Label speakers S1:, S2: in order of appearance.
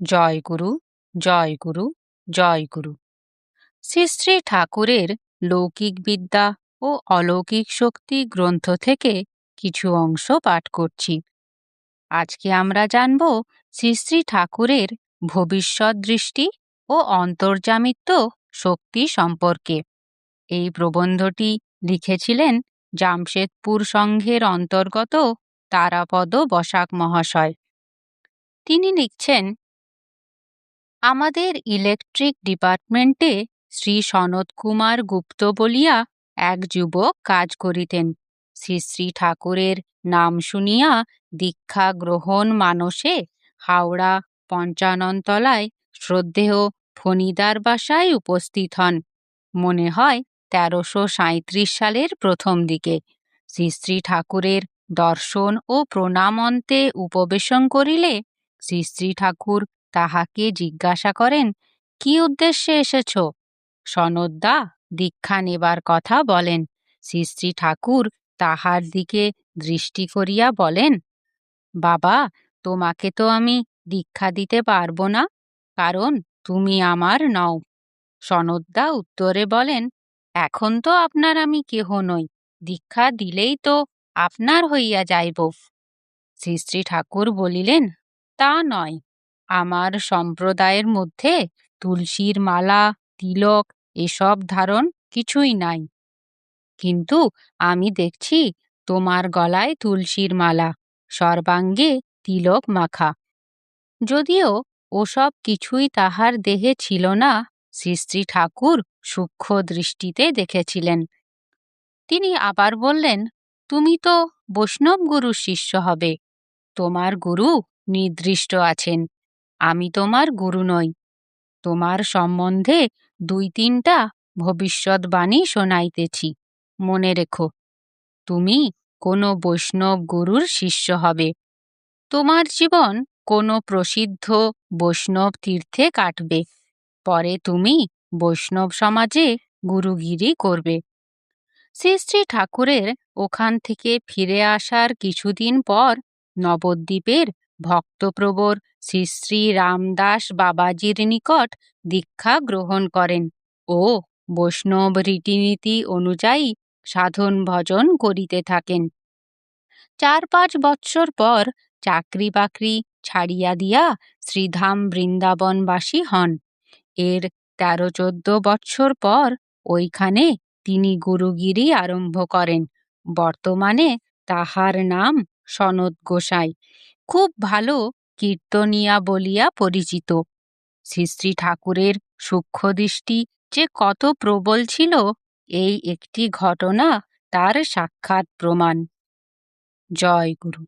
S1: জয় গুরু, জয় গুরু, জয় গুরু। শ্রী শ্রী ঠাকুরের লৌকিক বিদ্যা ও অলৌকিক শক্তি গ্রন্থ থেকে কিছু অংশ পাঠ করছি। আজকে আমরা জানব শ্রী শ্রী ঠাকুরের ভবিষ্যৎ দৃষ্টি ও অন্তর্যামিত্ব শক্তি সম্পর্কে। এই প্রবন্ধটি লিখেছিলেন জামশেদপুর সংঘের অন্তর্গত তারাপদ বসাক মহাশয়। তিনি লিখছেন, আমাদের ইলেকট্রিক ডিপার্টমেন্টে শ্রী সনত কুমার গুপ্ত বলিয়া এক যুবক কাজ করিতেন। শ্রী শ্রী ঠাকুরের নাম শুনিয়া দীক্ষা গ্রহণ মানসে হাওড়া পঞ্চাননতলায় শ্রদ্ধেয় ফণিদার বাসায় উপস্থিত হন। মনে হয় 1337 সালের প্রথম দিকে। শ্রী শ্রী ঠাকুরের দর্শন ও প্রণামন্তে উপবেশন করিলে শ্রী শ্রী ঠাকুর তাহাকে জিজ্ঞাসা করেন, কি উদ্দেশ্যে এসেছ? সনদদা দীক্ষা নেবার কথা বলেন। শ্রী শ্রী ঠাকুর তাহার দিকে দৃষ্টি করিয়া বলেন, বাবা, তোমাকে তো আমি দীক্ষা দিতে পারবো না, কারণ তুমি আমার নও। সনদদা উত্তরে বলেন, এখন তো আপনার আমি কেহ নই, দীক্ষা দিলেই তো আপনার হইয়া যাইব। শ্রী শ্রী ঠাকুর বলিলেন, তা নয়, আমার সম্প্রদায়ের মধ্যে তুলসীর মালা, তিলক এসব ধারণ কিছুই নাই। কিন্তু আমি দেখছি তোমার গলায় তুলসীর মালা, সর্বাঙ্গে তিলক মাখা। যদিও ওসব কিছুই তাহার দেহে ছিল না, শ্রী শ্রী ঠাকুর সূক্ষ্ম দৃষ্টিতে দেখেছিলেন। তিনি আবার বললেন, তুমি তো বৈষ্ণব গুরুর শিষ্য হবে, তোমার গুরু নির্দিষ্ট আছেন, আমি তোমার গুরু নই। তোমার সম্বন্ধে 2-3টা ভবিষ্যৎবাণী শোনাইতেছি, মনে রেখো। তুমি কোনো বৈষ্ণব গুরুর শিষ্য হবে। তোমার জীবন কোনো প্রসিদ্ধ বৈষ্ণব তীর্থে কাটবে, পরে তুমি বৈষ্ণব সমাজে গুরুগিরি করবে। শ্রী শ্রী ঠাকুরের ওখান থেকে ফিরে আসার কিছুদিন পর নবদ্বীপের ভক্তপ্রবর শ্রী শ্রী রামদাস বাবাজির নিকট দীক্ষা গ্রহণ করেন ও বৈষ্ণব রীতিনীতি অনুযায়ী সাধন ভজন করিতে থাকেন। 4-5 বৎসর পর চাকরি বাকরি ছাড়িয়া দিয়া শ্রীধাম বৃন্দাবনবাসী হন। এর 13-14 বৎসর পর ওইখানে তিনি গুরুগিরি আরম্ভ করেন। বর্তমানে তাহার নাম সনত গোসাই, খুব ভালো কীর্তনিয়া বলিয়া পরিচিত। শ্রী শ্রী ঠাকুরের সূক্ষ্মদৃষ্টি যে কত প্রবল ছিল, এই একটি ঘটনা তার সাক্ষাৎ প্রমাণ। জয় গুরু।